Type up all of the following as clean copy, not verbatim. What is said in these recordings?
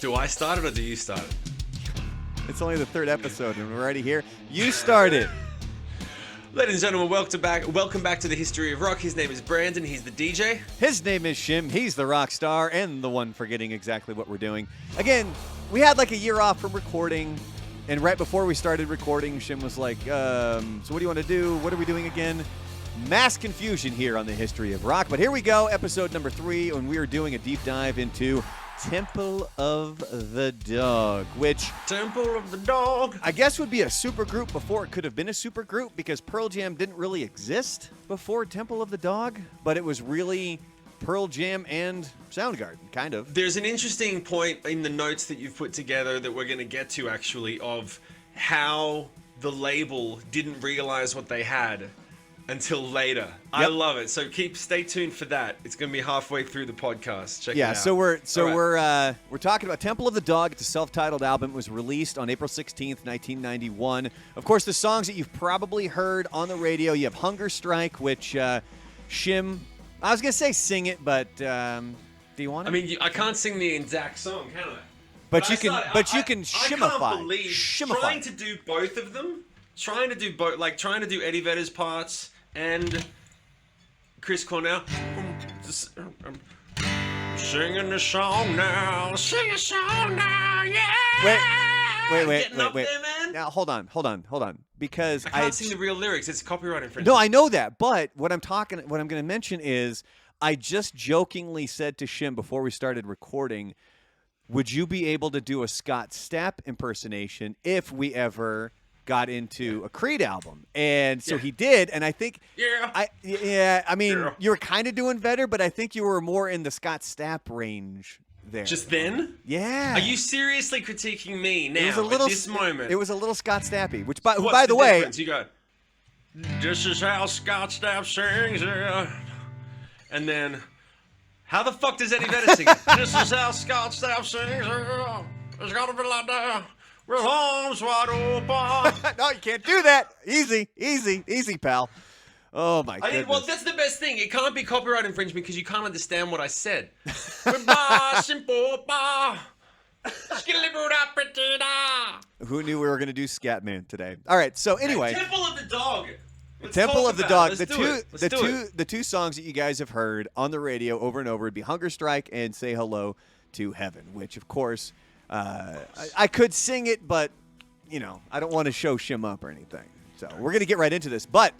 Do I start it or do you start it? It's only the third episode, and we're already here. You started. Ladies and gentlemen, welcome back to the History of Rock. His name is Brandon. He's the DJ. His name is Shim. He's the rock star and the one forgetting exactly what we're doing. Again, we had like a year off from recording, and right before we started recording, Shim was like, so what do you want to do? What are we doing again? Mass confusion here on the History of Rock. But here we go, episode number 3, and we are doing a deep dive into Temple of the Dog, which... Temple of the Dog. I guess would be a supergroup before it could have been a supergroup, because Pearl Jam didn't really exist before Temple of the Dog, but it was really Pearl Jam and Soundgarden, kind of. There's an interesting point in the notes that you've put together that we're going to get to, actually, of how the label didn't realize what they had until later. Yep. I love it. So stay tuned for that. It's going to be halfway through the podcast. Check it out. So we're talking about Temple of the Dog. It's a self-titled album. It was released on April 16th, 1991. Of course, the songs that you've probably heard on the radio, you have Hunger Strike, which Shim, I was going to say sing it, but do you want to? I mean, I can't sing the exact song, can I? But you can shimify. I can't believe trying to do both of them. Trying to do Eddie Vedder's parts and Chris Cornell. Singing the song now, sing a song now, yeah. Wait. There, man. Now hold on, because I can't sing the real lyrics. It's copyright infringement. No, I know that, but what I'm going to mention is I just jokingly said to Shim before we started recording, would you be able to do a Scott Stapp impersonation if we ever got into a Creed album? And so he did, and I think I mean, you were kind of doing better, but I think you were more in the Scott Stapp range there. Just then? Yeah. Are you seriously critiquing me now at this moment? It was a little Scott Stappy, which by the way, difference? You go, this is how Scott Stapp sings, and then how the fuck does Eddie Vedder sing it? This is how Scott Stapp sings, it's gotta be like that. With arms wide open. No, you can't do that. Easy, pal. Oh, my goodness. Well, that's the best thing. It can't be copyright infringement because you can't understand what I said. Who knew we were going to do Scatman today? All right, so anyway. Temple of the Dog. Temple of the Dog. The two songs that you guys have heard on the radio over and over would be Hunger Strike and Say Hello to Heaven, which, of course... I could sing it, but, I don't want to show Shim up or anything. So we're going to get right into this. But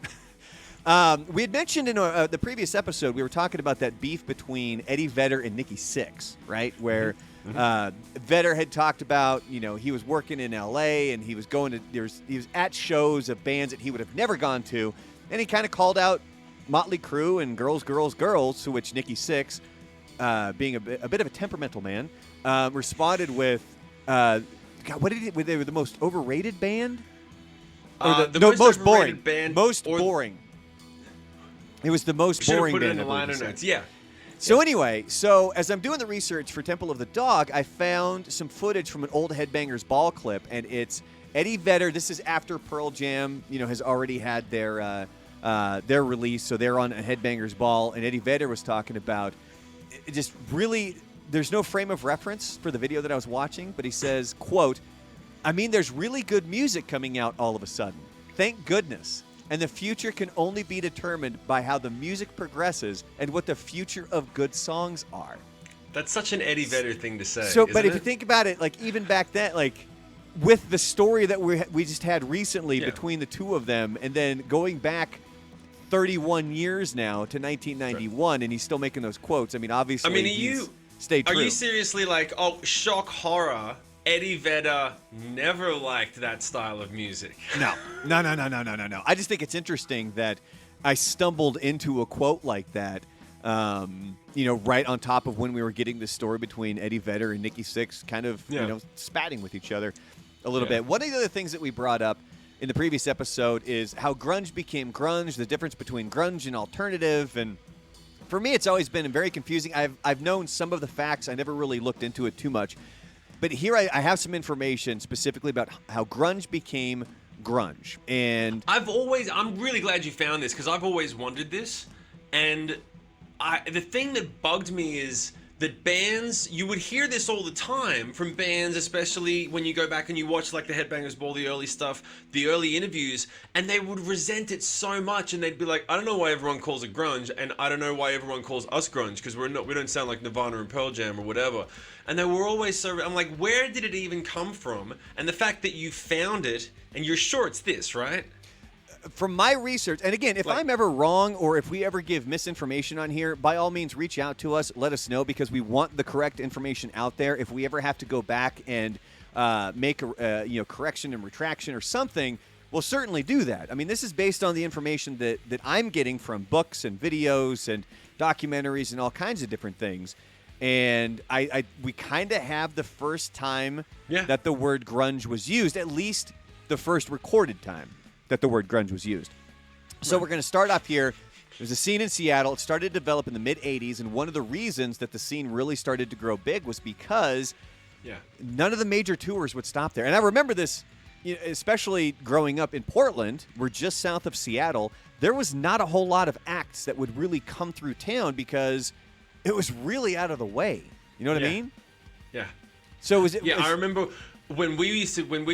we had mentioned in the previous episode, we were talking about that beef between Eddie Vedder and Nikki Sixx, right? Where Vedder had talked about, he was working in L.A. and he was he was at shows of bands that he would have never gone to. And he kind of called out Motley Crue and Girls, Girls, Girls, to which Nikki Sixx, being a bit of a temperamental man, responded with, God, what did they were the most overrated band? Or the most boring band. Boring. It was the most boring band. In the liner notes. Yeah. So anyway, as I'm doing the research for Temple of the Dog, I found some footage from an old Headbangers Ball clip, and it's Eddie Vedder. This is after Pearl Jam, has already had their release, so they're on a Headbangers Ball, and Eddie Vedder was talking about just really. There's no frame of reference for the video that I was watching, but he says, quote, I mean, there's really good music coming out all of a sudden. Thank goodness. And the future can only be determined by how the music progresses and what the future of good songs are. That's such an Eddie Vedder thing to say. So, but if you think about it, like even back then, like with the story that we just had recently between the two of them, and then going back 31 years now to 1991, and he's still making those quotes. I mean, obviously, stay true. Are you seriously like, oh, shock horror, Eddie Vedder never liked that style of music? No. I just think it's interesting that I stumbled into a quote like that, right on top of when we were getting this story between Eddie Vedder and Nikki Sixx kind of, spatting with each other a little bit. One of the other things that we brought up in the previous episode is how grunge became grunge, the difference between grunge and alternative, and for me, it's always been very confusing. I've known some of the facts. I never really looked into it too much. But here I have some information specifically about how grunge became grunge. And I'm really glad you found this because I've always wondered this. And the thing that bugged me is that bands, you would hear this all the time from bands, especially when you go back and you watch like the Headbangers Ball, the early stuff, the early interviews, and they would resent it so much, and they'd be like, I don't know why everyone calls it grunge, and I don't know why everyone calls us grunge, because we don't sound like Nirvana and Pearl Jam or whatever. And they were always so, I'm like, where did it even come from? And the fact that you found it, and you're sure it's this, right? From my research, and again, if I'm ever wrong or if we ever give misinformation on here, by all means, reach out to us. Let us know, because we want the correct information out there. If we ever have to go back and make a correction and retraction or something, we'll certainly do that. I mean, this is based on the information that I'm getting from books and videos and documentaries and all kinds of different things. And we kind of have the first time that the word grunge was used, at least the first recorded time that the word grunge was used. So we're going to start off here. There's a scene in Seattle. It started to develop in the mid-'80s, and one of the reasons that the scene really started to grow big was because none of the major tours would stop there. And I remember this, especially growing up in Portland. We're just south of Seattle. There was not a whole lot of acts that would really come through town because it was really out of the way. You know what I mean? Yeah. So I remember when we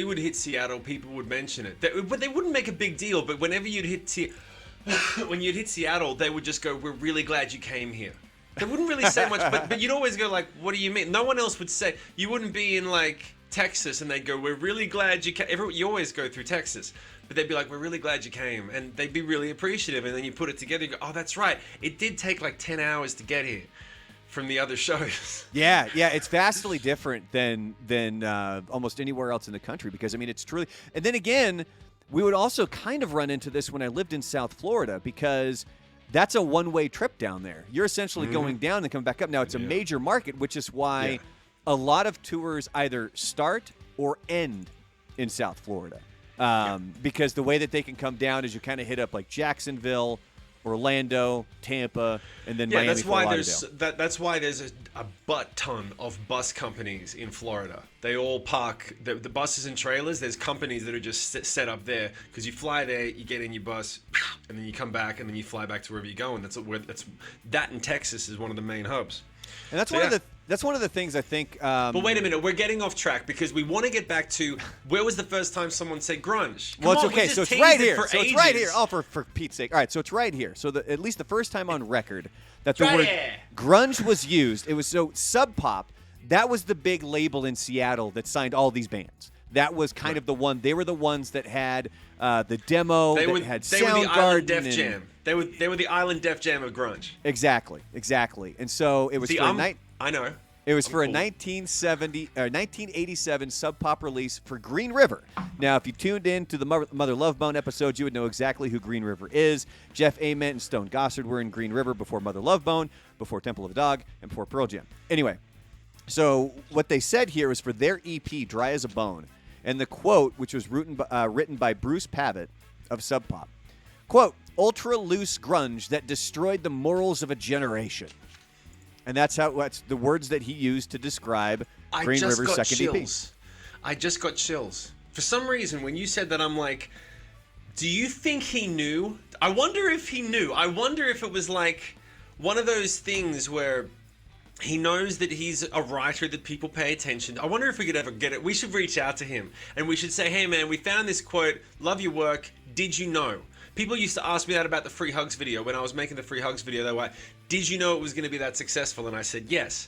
would hit Seattle, people would mention it. But they wouldn't make a big deal. But whenever you'd hit Seattle, they would just go, "We're really glad you came here." They wouldn't really say much, but you'd always go like, "What do you mean?" No one else would say. You wouldn't be in like Texas, and they'd go, "We're really glad you came." You always go through Texas, but they'd be like, "We're really glad you came," and they'd be really appreciative. And then you put it together, you go, "Oh, that's right. It did take like 10 hours to get here." From the other shows. Yeah, it's vastly different than almost anywhere else in the country, because I mean, it's truly. And then again, we would also kind of run into this when I lived in South Florida, because that's a one-way trip down there. You're essentially going down and coming back up. Now it's a major market, which is why a lot of tours either start or end in South Florida, because the way that they can come down is you kind of hit up like Jacksonville, Orlando, Tampa, and then Miami. That's why there's a butt ton of bus companies in Florida. They all park the buses and trailers. There's companies that are just set up there, because you fly there, you get in your bus, and then you come back, and then you fly back to wherever you're going. That in Texas is one of the main hubs. And that's one of the things I think. But wait a minute, we're getting off track, because we want to get back to where was the first time someone said grunge? Well, it's okay. So it's right here. It's right here. Oh, for Pete's sake! All right, so it's right here. So at least the first time on record that the word grunge was used, it was Sub Pop. That was the big label in Seattle that signed all these bands. That was kind of the one. They were the ones that had the demo. They were the Island Def Jam. They were the Island Def Jam of grunge. Exactly. And so it was I know. It was for a 1987 Sub Pop release for Green River. Now, if you tuned in to the Mother Love Bone episode, you would know exactly who Green River is. Jeff Ament and Stone Gossard were in Green River before Mother Love Bone, before Temple of the Dog, and before Pearl Jam. Anyway, so what they said here was for their EP, Dry as a Bone, and the quote, which was written by Bruce Pavitt of Sub Pop, quote, "Ultra loose grunge that destroyed the morals of a generation." And that's the words that he used to describe Green River's second EP. I just got chills. For some reason, when you said that, I'm like, do you think he knew? I wonder if he knew. I wonder if it was like one of those things where he knows that he's a writer that people pay attention. I wonder if we could ever get it. We should reach out to him and we should say, "Hey man, we found this quote. Love your work. Did you know?" People used to ask me that about the Free Hugs video. When I was making the Free Hugs video, they were like, "Did you know it was going to be that successful?" And I said, yes.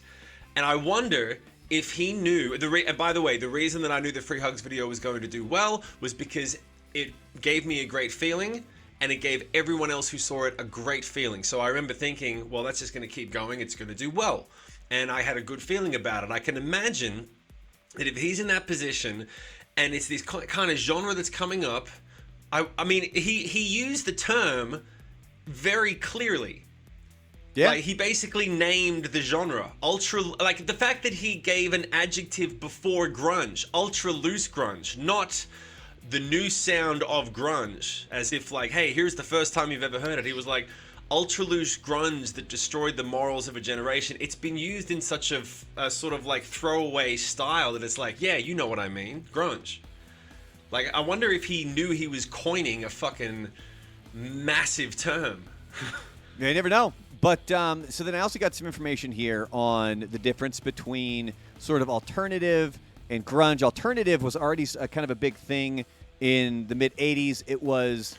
And I wonder if he knew. And by the way, the reason that I knew the Free Hugs video was going to do well was because it gave me a great feeling, and it gave everyone else who saw it a great feeling. So I remember thinking, well, that's just going to keep going. It's going to do well. And I had a good feeling about it. I can imagine that if he's in that position and it's this kind of genre that's coming up, I mean, he used the term very clearly. Yeah. Like, he basically named the genre. Ultra, like the fact that he gave an adjective before grunge, ultra loose grunge, not the new sound of grunge, as if like, hey, here's the first time you've ever heard it. He was like, ultra loose grunge that destroyed the morals of a generation. It's been used in such a sort of like throwaway style that it's like, yeah, you know what I mean, grunge. Like, I wonder if he knew he was coining a fucking massive term. You never know. But so then I also got some information here on the difference between sort of alternative and grunge. Alternative was already kind of a big thing in the mid-'80s. It was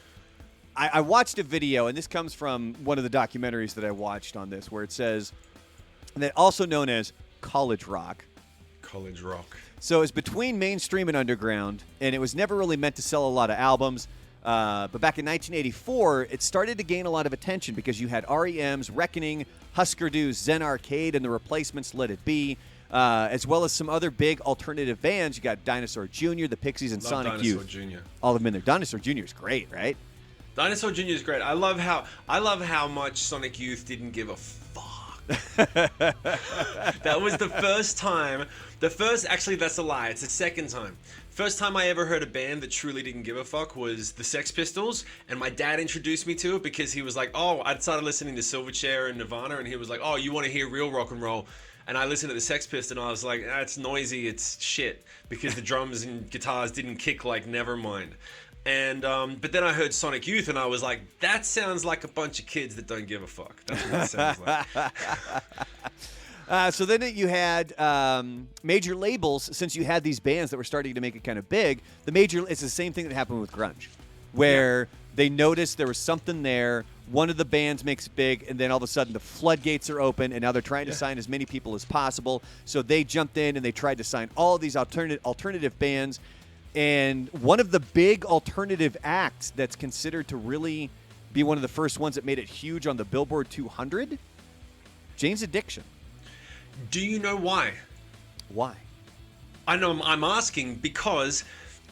I watched a video, and this comes from one of the documentaries that I watched on this, where it says that also known as college rock. College rock. So it's between mainstream and underground, and it was never really meant to sell a lot of albums. But back in 1984, it started to gain a lot of attention because you had REM's Reckoning, Husker Du's Zen Arcade, and the Replacements' Let It Be, as well as some other big alternative bands. You got Dinosaur Jr., the Pixies, and Sonic Youth. Dinosaur Jr. All of them in there. Dinosaur Jr. is great, right? Dinosaur Jr. is great. I love how much Sonic Youth didn't give a fuck. That was the first time. Actually, that's a lie. It's the second time. First time I ever heard a band that truly didn't give a fuck was the Sex Pistols, and my dad introduced me to it because he was like, oh, I'd started listening to Silverchair and Nirvana, and he was like, oh, you want to hear real rock and roll? And I listened to the Sex Pistols, and I was like, it's noisy, it's shit, because the drums and guitars didn't kick like Nevermind. And but then I heard Sonic Youth, and I was like, that sounds like a bunch of kids that don't give a fuck. That's what that sounds like. So then you had major labels, since you had these bands that were starting to make it kind of big. It's the same thing that happened with grunge, where they noticed there was something there. One of the bands makes it big, and then all of a sudden the floodgates are open, and now they're trying to sign as many people as possible. So they jumped in and they tried to sign all of these alternative bands. And one of the big alternative acts that's considered to really be one of the first ones that made it huge on the Billboard 200, Jane's Addiction. Do you know why? Why? I know I'm asking because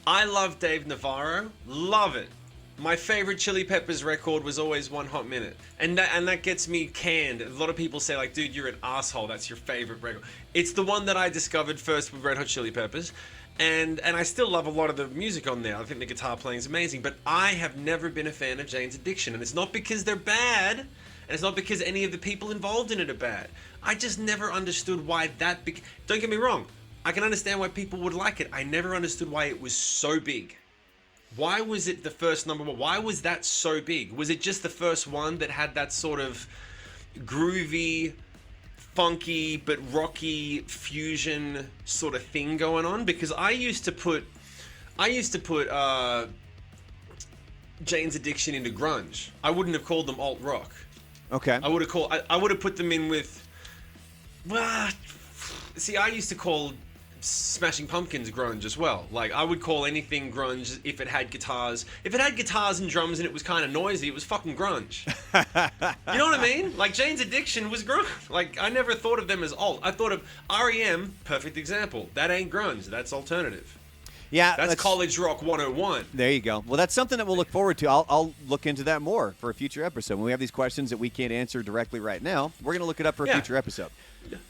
I love Dave Navarro. Love it. My favorite Chili Peppers record was always One Hot Minute. And that gets me canned. A lot of people say, like, dude, you're an asshole. That's your favorite record. It's the one that I discovered first with Red Hot Chili Peppers. And I still love a lot of the music on there. I think the guitar playing is amazing. But I have never been a fan of Jane's Addiction. And it's not because they're bad. And it's not because any of the people involved in it are bad. I just never understood why that big... Don't get me wrong. I can understand why people would like it. I never understood why it was so big. Why was it the first number one? Why was that so big? Was it just the first one that had that sort of groovy, funky, but rocky fusion sort of thing going on? Because I used to put Jane's Addiction into grunge. I wouldn't have called them alt rock. Okay. I would have put them in with... Well, see, I used to call Smashing Pumpkins grunge as well. Like, I would call anything grunge if it had guitars. If it had guitars and drums and it was kind of noisy, it was fucking grunge. You know what I mean? Like, Jane's Addiction was grunge. Like, I never thought of them as alt. I thought of REM, perfect example. That ain't grunge. That's alternative. Yeah, that's college rock 101. There you go. Well, that's something that we'll look forward to. I'll look into that more for a future episode. When we have these questions that we can't answer directly right now, we're going to look it up for a future episode.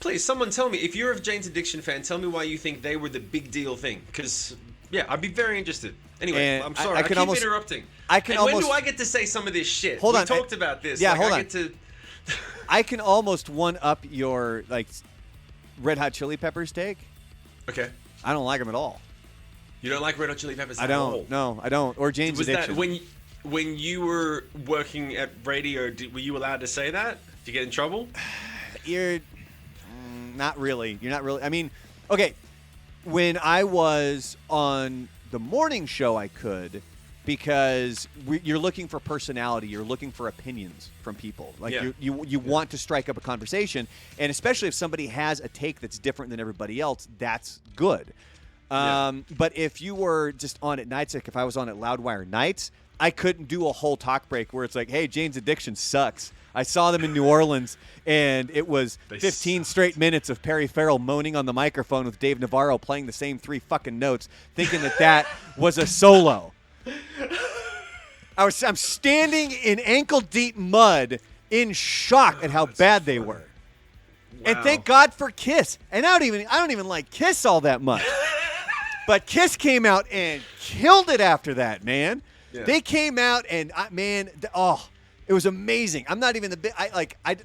Please, someone tell me, if you're a Jane's Addiction fan, tell me why you think they were the big deal thing. Because, I'd be very interested. Anyway, and I'm sorry. I keep interrupting. When do I get to say some of this shit? We talked about this. Yeah, hold on. I can almost one-up your, Red Hot Chili Peppers take. Okay. I don't like them at all. You don't like Red Hot Chili Peppers at all? I don't. No, I don't. Or Jane's Addiction. That when you were working at radio, were you allowed to say that? Did you get in trouble? You're not really. You're not really. I mean, okay. When I was on the morning show, I could, because you're looking for personality. You're looking for opinions from people. You want to strike up a conversation, and especially if somebody has a take that's different than everybody else, that's good. But if you were just on at nights, like if I was on at Loudwire nights, I couldn't do a whole talk break where it's like, hey, Jane's Addiction sucks. I saw them in New Orleans, and it was 15 straight minutes of Perry Farrell moaning on the microphone with Dave Navarro playing the same 3 fucking notes, thinking that was a solo. I'm standing in ankle-deep mud in shock at how bad they were. Wow. And thank God for Kiss. And I don't even like Kiss all that much. But Kiss came out and killed it after that, man. Yeah. They came out and, it was amazing. I'm not even I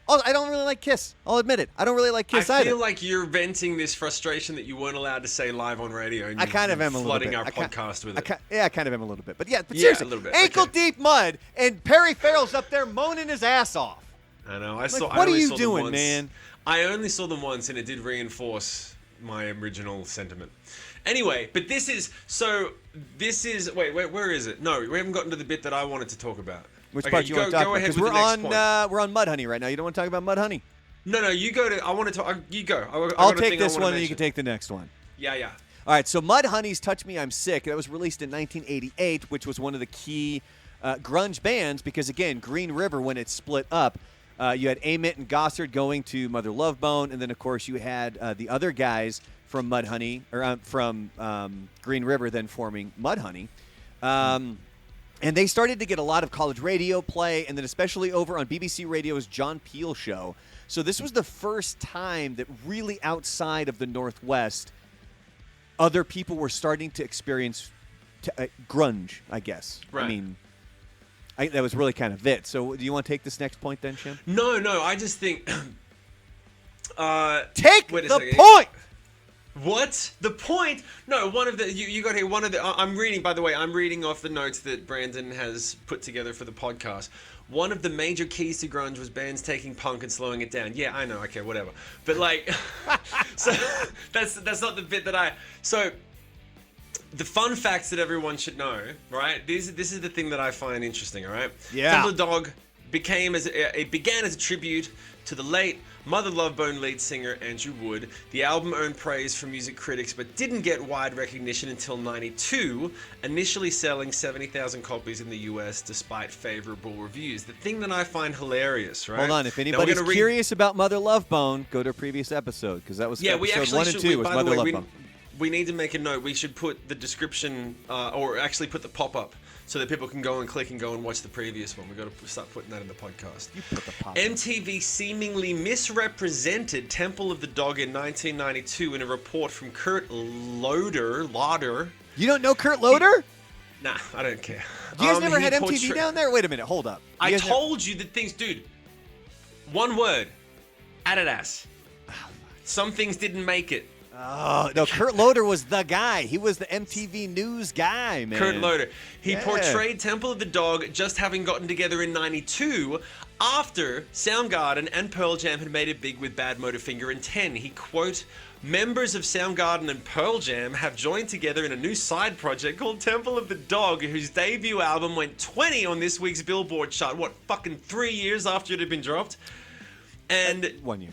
don't really like Kiss. I'll admit it. I don't really like Kiss either. I feel like you're venting this frustration that you weren't allowed to say live on radio. And I kind of am a little bit. Flooding our podcast with it. I kind of am a little bit. But seriously, a little bit. Ankle deep mud, and Perry Farrell's up there moaning his ass off. I know. What I are only you saw them doing, once. man? I only saw them once, and it did reinforce my original sentiment. Anyway, but this is wait, where is it? No, we haven't gotten to the bit that I wanted to talk about. Which Okay, part do you want to talk go about? ahead Because with the next point. we're on Mudhoney right now. You don't want to talk about Mudhoney? No, you go to. I want to talk. You go. I'll take this one, and you can take the next one. Yeah. All right, so Mudhoney's "Touch Me, I'm Sick." That was released in 1988, which was one of the key grunge bands because, again, Green River, when it split up, you had Amit and Gossard going to Mother Love Bone, and then, of course, you had the other guys from Mudhoney, or from Green River, then forming Mudhoney. And they started to get a lot of college radio play, and then especially over on BBC Radio's John Peel show. So this was the first time that really outside of the Northwest, other people were starting to experience grunge, I guess. Right. I mean, that was really kind of it. So do you want to take this next point then, Shim? No, I just think... take wait a the second. point! What? The point? No, one of the... You got here, one of the... I'm reading, by the way, I'm reading off the notes that Brandon has put together for the podcast. One of the major keys to grunge was bands taking punk and slowing it down. Yeah, I know. Okay, whatever. But like, so that's not the bit that I. So the fun facts that everyone should know, right? This is the thing that I find interesting. All right. Yeah. Temple of the Dog began as a tribute to the late Mother Love Bone lead singer Andrew Wood. The album earned praise from music critics but didn't get wide recognition until '92, initially selling 70,000 copies in the US despite favorable reviews. The thing that I find hilarious, right? Hold on, if anybody's curious about Mother Love Bone, go to a previous episode because that was episode 1 and 2 was Mother Love Bone. We need to make a note. We should put the description, or actually put the pop-up, so that people can go and click and go and watch the previous one. We've got to start putting that in the podcast. You put the pop-up. MTV seemingly misrepresented Temple of the Dog in 1992 in a report from Kurt Lauder. You don't know Kurt Lauder? Nah, I don't care. You guys never had MTV down there? Wait a minute, hold up. I told you that things, dude. One word. Adidas. Some things didn't make it. Oh, no, Kurt Lauder was the guy. He was the MTV News guy, man. Kurt Lauder. He portrayed Temple of the Dog just having gotten together in 92 after Soundgarden and Pearl Jam had made it big with Bad Motorfinger in 10. He, quote, members of Soundgarden and Pearl Jam have joined together in a new side project called Temple of the Dog, whose debut album went 20 on this week's Billboard chart. What, fucking 3 years after it had been dropped? And 1 year.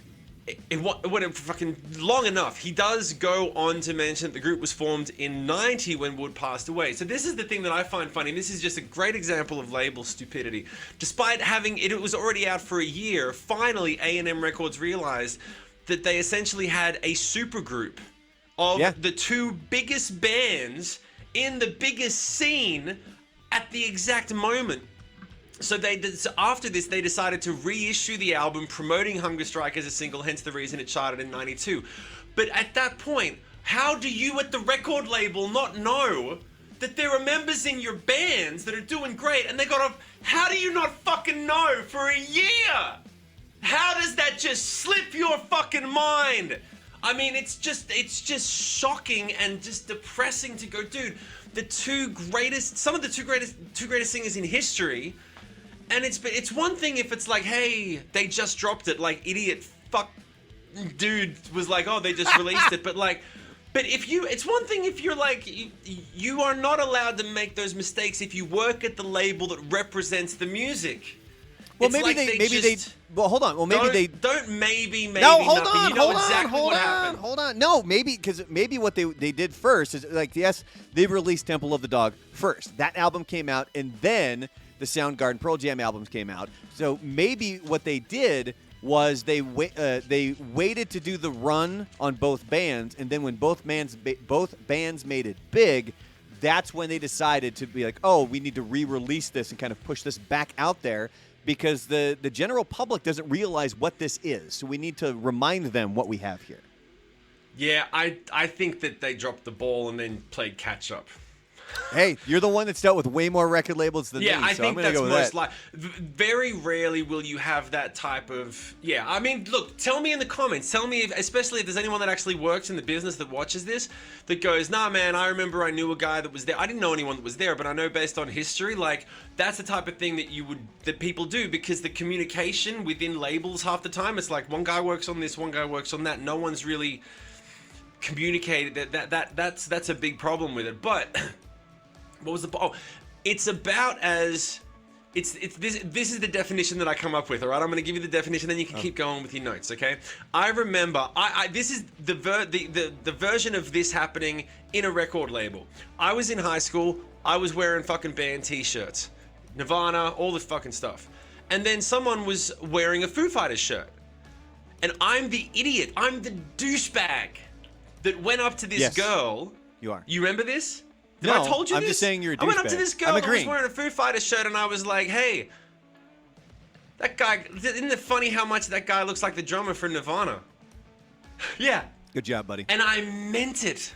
It went fucking long enough. He does go on to mention that the group was formed in 90 when Wood passed away. So this is the thing that I find funny. This is just a great example of label stupidity. Despite having it was already out for a year, finally A&M Records realized that they essentially had a supergroup of the two biggest bands in the biggest scene at the exact moment. So after this, they decided to reissue the album, promoting Hunger Strike as a single, hence the reason it charted in 92. But at that point, how do you at the record label not know that there are members in your bands that are doing great and they got off? How do you not fucking know for a year? How does that just slip your fucking mind? I mean, it's just shocking and just depressing to go, dude, some of the two greatest singers in history. And it's one thing if it's like, hey, they just dropped it, like idiot fuck dude was like, oh, they just released it, but it's one thing if you're like, you are not allowed to make those mistakes if you work at the label that represents the music. Well, maybe they. Well, hold on. Well, maybe maybe. No, hold nothing. on, You know exactly what happened. hold on. No, maybe what they did first is like, yes, they released Temple of the Dog first. That album came out, and then the Soundgarden Pearl Jam albums came out. So maybe what they did was they waited to do the run on both bands, and then when both bands made it big, that's when they decided to be like, oh, we need to re-release this and kind of push this back out there because the general public doesn't realize what this is. So we need to remind them what we have here. Yeah, I think that they dropped the ball and then played catch up. Hey, you're the one that's dealt with way more record labels than me, Yeah, I so I'm think gonna that's go with most that. like. Very rarely will you have that type of. Yeah, I mean, look, tell me in the comments. Tell me, especially if there's anyone that actually works in the business that watches this, that goes, nah, man, I remember I knew a guy that was there. I didn't know anyone that was there, but I know based on history, like, that's the type of thing that people do, because the communication within labels half the time, it's like one guy works on this, one guy works on that. No one's really communicated that's a big problem with it. But what was the it's about as it's this is the definition that I come up with. All right, I'm going to give you the definition, then you can keep going with your notes. Okay, I remember this is the version of this happening in a record label. I was in high school. I was wearing fucking band t-shirts, Nirvana, all this fucking stuff, and then someone was wearing a Foo Fighters shirt, and I'm the idiot, I'm the douchebag that went up to this Yes, girl. you are. You remember this? Did No, I told you I'm this? just saying you're a I went up to douchebag. this girl I'm that was agreeing. wearing a Foo Fighters shirt, and I was like, hey, that guy, isn't it funny how much that guy looks like the drummer for Nirvana? Yeah. Good job, buddy. And I meant it.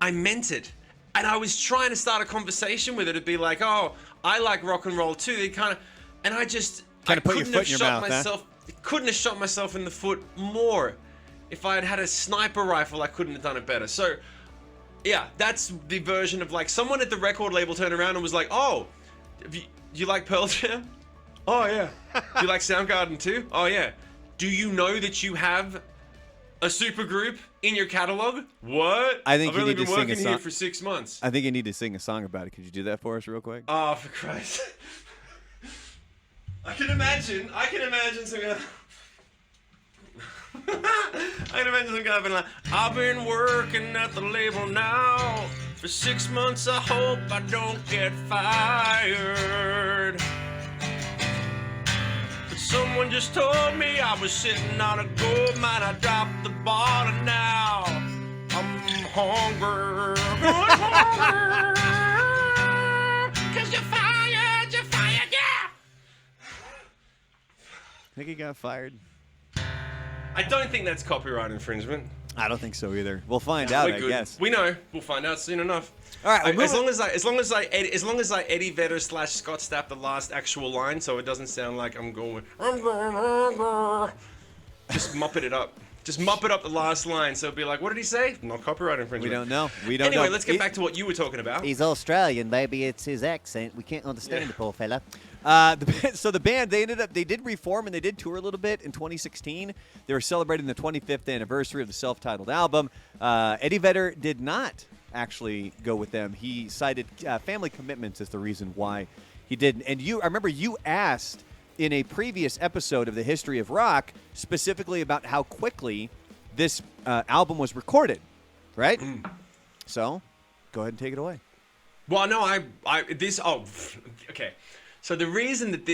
I meant it. And I was trying to start a conversation with her to be like, oh, I like rock and roll too. They kind of, and I just, Kinda I put your couldn't foot have in your shot mouth, huh? myself. Couldn't have shot myself in the foot more. If I had had a sniper rifle, I couldn't have done it better. So, yeah, that's the version of like someone at the record label turned around and was like, oh, do you like Pearl Jam? Oh, yeah. Do you like Soundgarden too? Oh, yeah. Do you know that you have a supergroup in your catalog? What? I think I've you only need to been sing a working here song. for 6 months. I think you need to sing a song about it. Could you do that for us real quick? Oh, for Christ. I can imagine some guy. I can imagine some guy being like, I've been working at the label now for 6 months. I hope I don't get fired. But someone just told me I was sitting on a gold mine. I dropped the ball and now I'm hungry. Cause you're fired, yeah! Think he got fired? I don't think that's copyright infringement. I don't think so either. We'll find out, We're I good. guess. We know. We'll find out soon enough. All right, As long as I Eddie Vedder / Scott Stapp the last actual line, so it doesn't sound like I'm going. Just muppet it up. Just muppet up the last line, so it'll be like, what did he say? Not copyright infringement. We don't know. We don't Anyway, know. let's get back to what you were talking about. He's Australian, maybe it's his accent. We can't understand the poor fella. So the band, they did reform and they did tour a little bit in 2016. They were celebrating the 25th anniversary of the self-titled album. Eddie Vedder did not actually go with them. He cited family commitments as the reason why he didn't. And I remember you asked in a previous episode of the History of Rock specifically about how quickly this album was recorded, right? So go ahead and take it away. Well, no, okay. So the reason that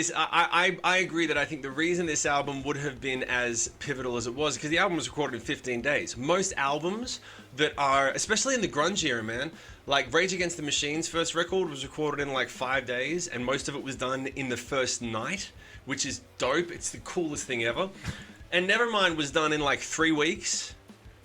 I agree that I think the reason this album would have been as pivotal as it was, because the album was recorded in 15 days. Most albums that are, especially in the grunge era, man, like Rage Against the Machine's first record was recorded in like 5 days, and most of it was done in the first night, which is dope. It's the coolest thing ever. And Nevermind was done in like 3 weeks.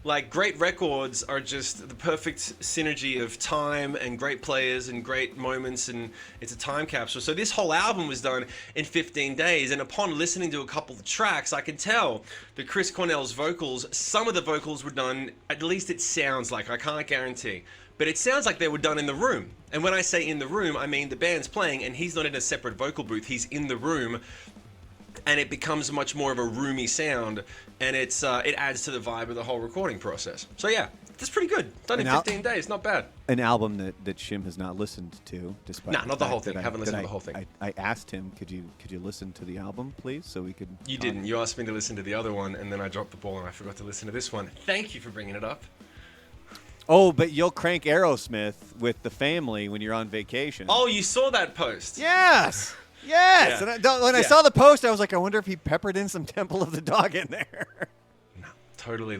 Like, great records are just the perfect synergy of time and great players and great moments, and it's a time capsule. So this whole album was done in 15 days, and upon listening to a couple of tracks, I can tell that Chris Cornell's vocals, some of the vocals were done, at least it sounds like, I can't guarantee, but it sounds like they were done in the room. And when I say in the room, I mean the band's playing, and he's not in a separate vocal booth, he's in the room, and it becomes much more of a roomy sound, and it adds to the vibe of the whole recording process. So yeah, that's pretty good. Done in 15 days, not bad. An album that Shim has not listened to, despite Nah, not the whole thing. fact that Haven't listened to the whole thing. I asked him, could you listen to the album, please, so we could. You didn't. You asked me to listen to the other one, and then I dropped the ball, and I forgot to listen to this one. Thank you for bringing it up. Oh, but you'll crank Aerosmith with the family when you're on vacation. Oh, you saw that post? Yes. Yes. Yeah. And when I saw the post, I was like, I wonder if he peppered in some Temple of the Dog in there. No, totally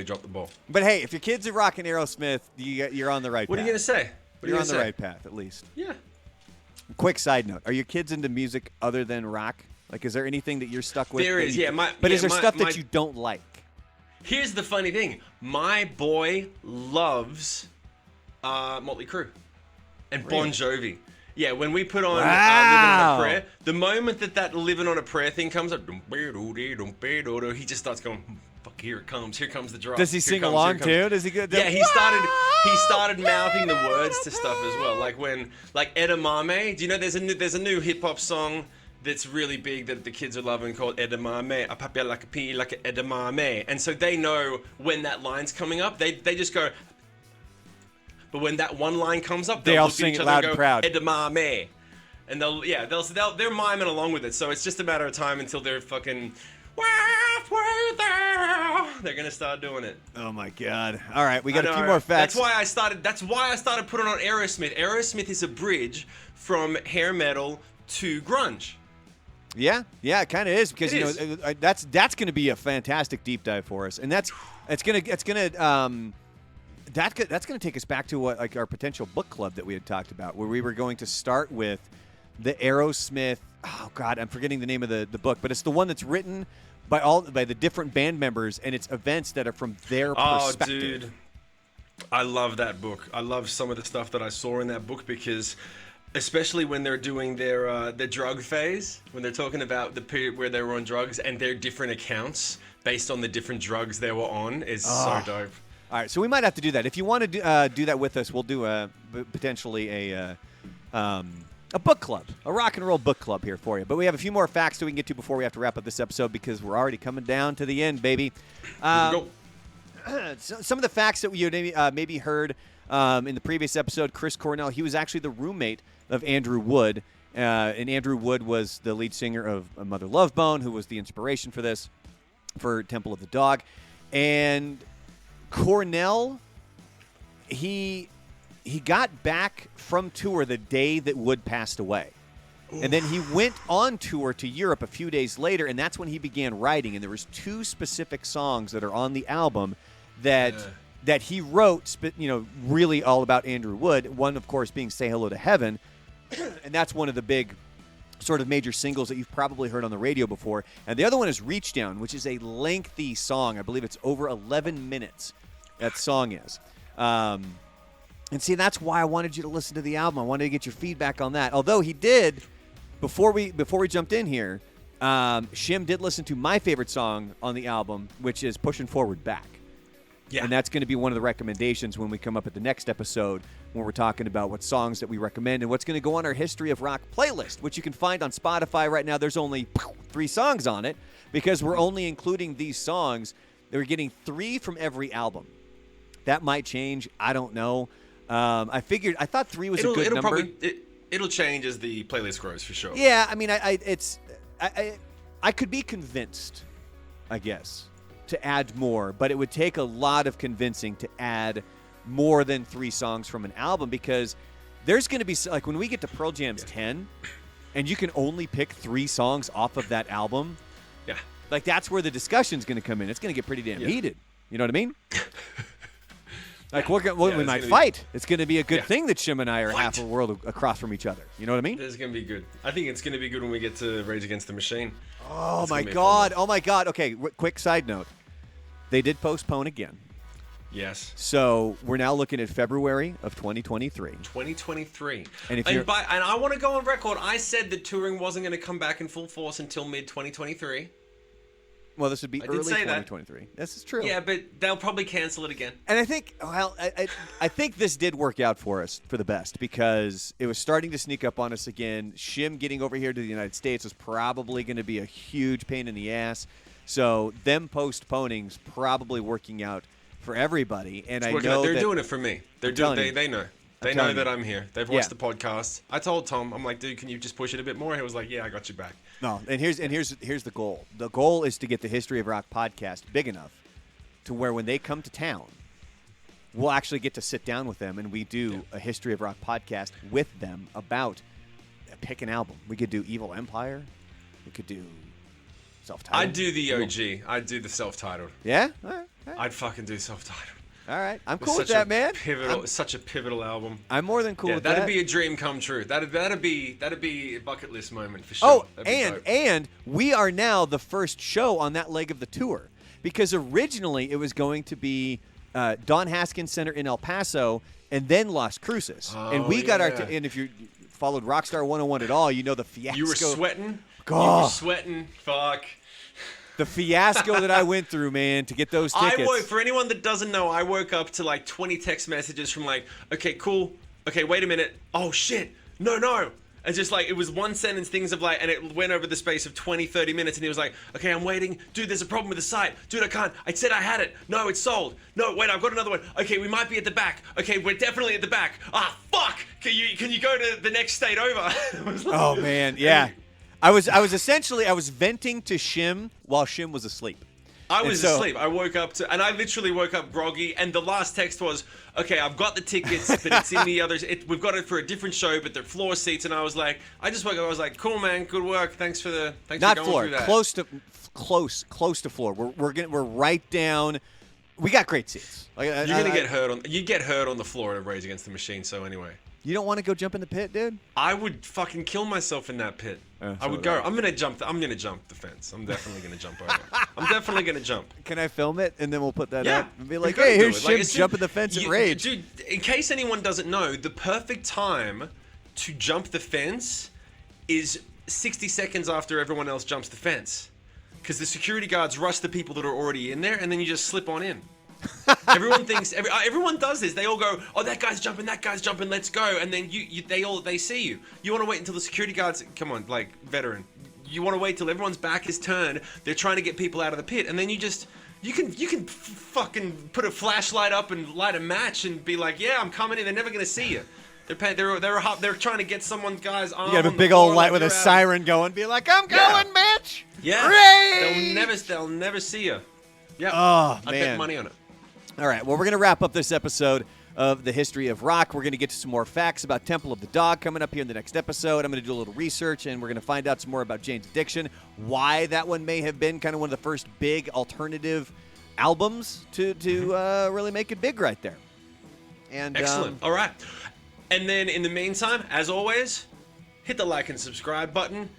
dropped the ball. But hey, if your kids are rocking Aerosmith, you're on the right What path. are you gonna say? You're on the right path, at least. Yeah. Quick side note: are your kids into music other than rock? Like, is there anything that you're stuck with? There that is, you- yeah. But is there stuff my- that you don't like? Here's the funny thing. My boy loves Motley Crue. and Bon Jovi. Yeah, when we put on Wow. Living on a Prayer, the moment that Living on a Prayer thing comes up, he just starts going, fuck, here it comes. Here comes the drop. Does he Here sing comes, along here too? Does he get? Yeah, he started mouthing the words to stuff as well. Like Edamame. Do you know there's a new hip hop song that's really big that the kids are loving called Edamame. A papia like a pea like a Edamame. And so they know when that line's coming up, they just go. But when that one line comes up, They all look at sing each it other loud and and go, proud. Edamame. And they're miming along with it. So it's just a matter of time until they're fucking halfway there. They're gonna start doing it. Oh my God! All right, we got I a few know. more facts. That's why I started putting on Aerosmith. Aerosmith is a bridge from hair metal to grunge. Yeah, it kind of is because It you is. know that's going to be a fantastic deep dive for us, and that's gonna take us back to what like our potential book club that we had talked about, where we were going to start with the Aerosmith. Oh God, I'm forgetting the name of the book, but it's the one that's written by the different band members, and it's events that are from their perspective. Oh, dude, I love that book. I love some of the stuff that I saw in that book because, especially when they're doing their drug phase, when they're talking about the period where they were on drugs and their different accounts based on the different drugs they were on, is so dope. All right, so we might have to do that. If you want to do that with us, we'll do potentially a book club, a rock and roll book club here for you. But we have a few more facts that we can get to before we have to wrap up this episode because we're already coming down to the end, baby. Go. Some of the facts that you maybe heard in the previous episode, Chris Cornell, he was actually the roommate of Andrew Wood. And Andrew Wood was the lead singer of Mother Love Bone, who was the inspiration for this, for Temple of the Dog. And Cornell, he got back from tour the day that Wood passed away. And then he went on tour to Europe a few days later, and that's when he began writing. And there was two specific songs that are on the album that he wrote, really all about Andrew Wood. One, of course, being Say Hello to Heaven. And that's one of the big sort of major singles that you've probably heard on the radio before. And the other one is Reach Down, which is a lengthy song. I believe it's over 11 minutes, that song is. And see, that's why I wanted you to listen to the album. I wanted to get your feedback on that. Although he did, before we jumped in here, Shim did listen to my favorite song on the album, which is Pushing Forward Back. Yeah. And that's going to be one of the recommendations when we come up at the next episode when we're talking about what songs that we recommend and what's going to go on our History of Rock playlist, which you can find on Spotify right now. There's only 3 songs on it because we're only including these songs. We're getting 3 from every album. That might change. I don't know. I thought 3 was a good number. It'll change as the playlist grows for sure. Yeah, I mean, I could be convinced, I guess, to add more, but it would take a lot of convincing to add more than 3 songs from an album because there's going to be, like, when we get to Pearl Jam's 10 and you can only pick 3 songs off of that album, like, that's where the discussion's going to come in. It's going to get pretty damn heated. You know what I mean? Like, we might fight. It's going to be a good thing that Shim and I are half a world across from each other. You know what I mean? It's going to be good. I think it's going to be good when we get to Rage Against the Machine. Oh, my God. Oh, my God. Okay, quick side note. They did postpone again. Yes. So we're now looking at February of 2023. 2023. And and I want to go on record. I said that touring wasn't going to come back in full force until mid-2023. Well, this would be early say that. 2023. This is true. Yeah, but they'll probably cancel it again. And I think, I think this did work out for us for the best because it was starting to sneak up on us again. Shim getting over here to the United States was probably going to be a huge pain in the ass. So them postponing's probably working out for everybody. And I know they're doing it for me. They know. They know that I'm here. They've watched the podcast. I told Tom, I'm like, dude, can you just push it a bit more? He was like, yeah, I got you back. No, and here's the goal. The goal is to get the History of Rock podcast big enough to where when they come to town, we'll actually get to sit down with them and we do a History of Rock podcast with them about pick an album. We could do Evil Empire. We could do self-titled. I'd do the OG. I'd do the self-titled. Yeah? All right. I'd fucking do self-titled. All right. I'm cool with that, man. Such a pivotal album. I'm more than cool with that. That'd be a dream come true. That'd be a bucket list moment for sure. Oh, and we are now the first show on that leg of the tour because originally it was going to be Don Haskins Center in El Paso, and then Las Cruces. And we got our and if you followed Rockstar 101 at all, you know the fiasco. You were sweating. God. You were sweating. Fuck. The fiasco that I went through, man, to get those tickets. For anyone that doesn't know, I woke up to like 20 text messages from like, okay, cool. Okay, wait a minute. Oh, shit. No. And just like, it was one sentence things of like, and it went over the space of 20, 30 minutes. And he was like, okay, I'm waiting. Dude, there's a problem with the site. Dude, I can't. I said I had it. No, it's sold. No, wait, I've got another one. Okay, we might be at the back. Okay, we're definitely at the back. Ah, fuck. Can you go to the next state over? I was like, oh, man. Yeah. I was venting to Shim while Shim was asleep. I was asleep. I woke up and I literally woke up groggy. And the last text was, okay, I've got the tickets, but it's in the others. We've got it for a different show, but they're floor seats. And I was like, I just woke up. I was like, cool, man, good work. Thanks for going through that. Not floor, close to floor. We're right down. We got great seats. You're gonna get hurt on. You get hurt on the floor at Rage Against the Machine. So anyway. You don't want to go jump in the pit, dude? I would fucking kill myself in that pit. I would go. I'm gonna jump the fence. I'm definitely gonna jump over. I'm definitely gonna jump. Can I film it and then we'll put that Yeah. up and be like, hey, here's Shim jumping the fence at Rage. Dude, in case anyone doesn't know, the perfect time to jump the fence is 60 seconds after everyone else jumps the fence, because the security guards rush the people that are already in there, and then you just slip on in. Everyone thinks everyone does this. They all go, "Oh, that guy's jumping, let's go." And then they see you. You want to wait until the security guards come on, like veteran. You want to wait till everyone's back is turned. They're trying to get people out of the pit, and then you can fucking put a flashlight up and light a match and be like, "Yeah, I'm coming in." They're never gonna see you. They're trying to get someone guy's arm. You have a big old light with a siren going. Be like, "I'm going, bitch." Yeah. Rage! They'll never see you. Yeah. Oh, I man. bet money on it. All right, well, we're going to wrap up this episode of the history of rock. We're going to get to some more facts about Temple of the Dog coming up here in the next episode. I'm going to do a little research, and we're going to find out some more about Jane's Addiction, why that one may have been kind of one of the first big alternative albums to really make it big right there. And excellent. All right. And then in the meantime, as always, hit the like and subscribe button.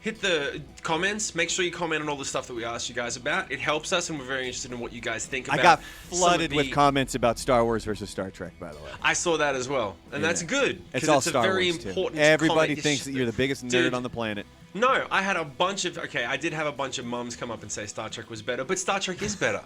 Hit the comments. Make sure you comment on all the stuff that we asked you guys about. It helps us, and we're very interested in what you guys think about. I got flooded with comments about Star Wars versus Star Trek, by the way. I saw that as well, and that's good. It's all it's Star a very Wars, important. Too. Everybody thinks that you're the biggest nerd on the planet. No, I had a bunch of. Okay, I did have a bunch of mums come up and say Star Trek was better, but Star Trek is better.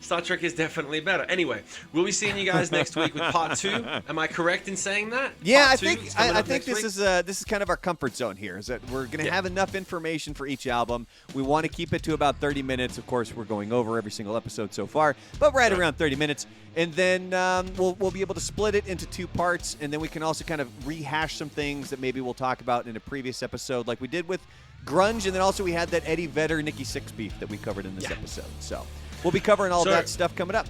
Star Trek is definitely better. Anyway, we'll be seeing you guys next week with part 2. Am I correct in saying that? Yeah, part I think this is kind of our comfort zone here. Is that we're going to have enough information for each album. We want to keep it to about 30 minutes. Of course, we're going over every single episode so far, but right around 30 minutes. And then we'll be able to split it into 2 parts, and then we can also kind of rehash some things that maybe we'll talk about in a previous episode, like we did with grunge, and then also we had that Eddie Vedder, Nikki Sixx beef that we covered in this episode. So we'll be covering all that stuff coming up.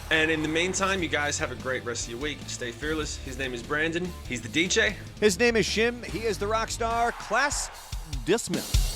And in the meantime, you guys have a great rest of your week. Stay fearless. His name is Brandon. He's the DJ. His name is Shim. He is the rock star. Class dismissed.